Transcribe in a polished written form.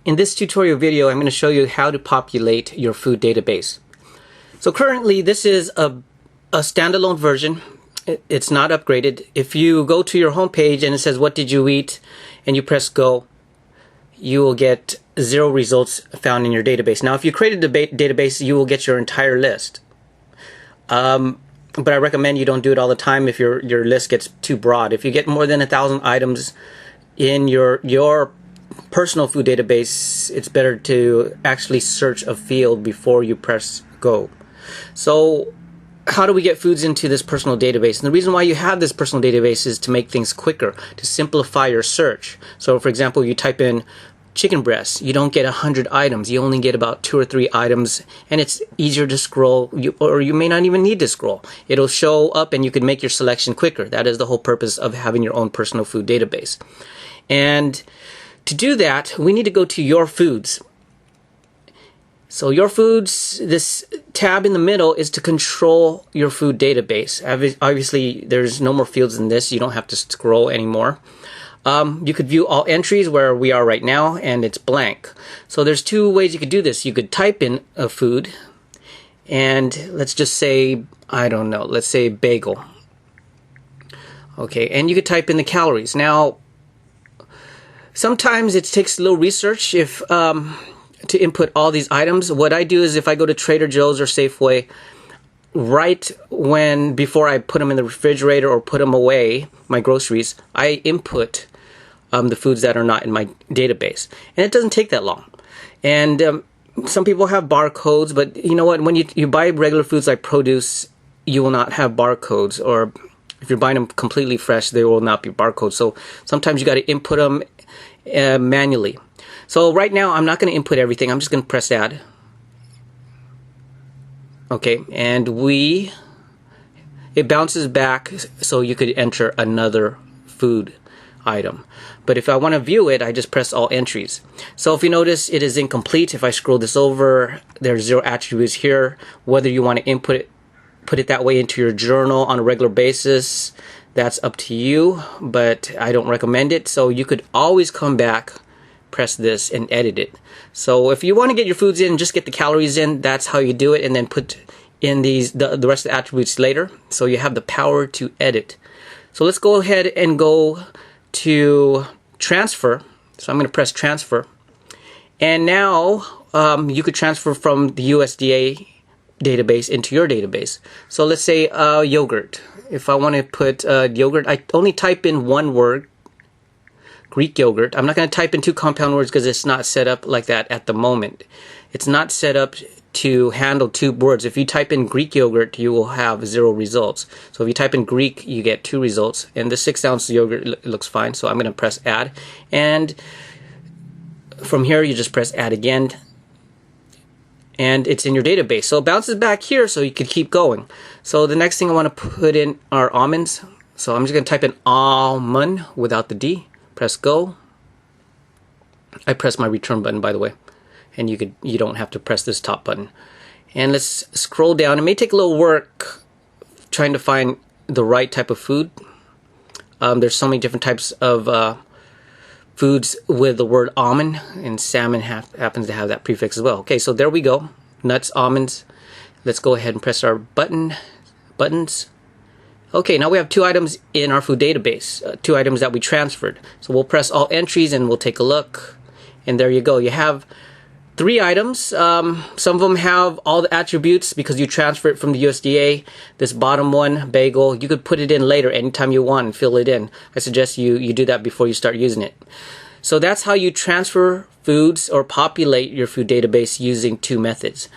In this tutorial video, I'm going to show you how to populate your food database. So currently, this is a standalone version. It's not upgraded. If you go to your home page and it says, "What did you eat?" and you press go, you will get 0 results found in your database. Now, if you created a database, you will get your entire list. But I recommend you don't do it all the time if your list gets too broad. If you get more than 1,000 items in your personal food database, it's better to actually search a field before you press go. So how do we get foods into this personal database? And the reason why you have this personal database is to make things quicker, to simplify your search. So for example, you type in chicken breast, you don't get 100 items, you only get about 2 or 3 items, and it's easier to scroll, or you may not even need to scroll. It'll show up and you can make your selection quicker. That is the whole purpose of having your own personal food database. And to do that, we need to go to your foods. So your foods, this tab in the middle is to control your food database. Obviously, there's no more fields than this. You don't have to scroll anymore. You could view all entries where we are right now, and it's blank. So there's 2 ways you could do this. You could type in a food, and let's just say, I don't know, let's say bagel. Okay, and you could type in the calories. Now, sometimes it takes a little research to input all these items. What I do is if I go to Trader Joe's or Safeway, before I put them in the refrigerator or put them away, my groceries, I input the foods that are not in my database. And it doesn't take that long. And some people have barcodes, but you know what? When you buy regular foods like produce, you will not have barcodes. Or if you're buying them completely fresh, they will not be barcodes. So sometimes you got to input them manually. So right now, I'm not going to input everything. I'm just going to press add. Okay, and it bounces back so you could enter another food item. But if I want to view it, I just press all entries. So if you notice, it is incomplete. If I scroll this over, there's 0 attributes here. Whether you want to put it that way into your journal on a regular basis, that's up to you, but I don't recommend it. So you could always come back, press this, and edit it. So if you want to get your foods in, just get the calories in. That's how you do it, and then put in the rest of the attributes later. So you have the power to edit. So let's go ahead and go to transfer. So I'm going to press transfer. And now you could transfer from the USDA database into your database. So let's say yogurt. If I want to put yogurt, I only type in 1 word, Greek yogurt. I'm not going to type in 2 compound words because it's not set up like that at the moment. It's not set up to handle 2 words. If you type in Greek yogurt, you will have 0 results. So if you type in Greek, you get 2 results. And the 6-ounce yogurt looks fine. So I'm going to press add. And from here, you just press add again. And it's in your database. So it bounces back here so you can keep going. So the next thing I want to put in are almonds. So I'm just going to type in almond without the D. Press go. I press my return button, by the way, and you don't have to press this top button. And let's scroll down. It may take a little work trying to find the right type of food. There's so many different types of foods with the word almond, and salmon happens to have that prefix as well. Okay, so there we go. Nuts, almonds. Let's go ahead and press our buttons. Okay, now we have 2 items in our food database, 2 items that we transferred. So we'll press all entries and we'll take a look. And there you go. You have 3 items. Some of them have all the attributes because you transfer it from the USDA. This bottom one, bagel, you could put it in later anytime you want and fill it in. I suggest you do that before you start using it. So that's how you transfer foods or populate your food database using 2 methods.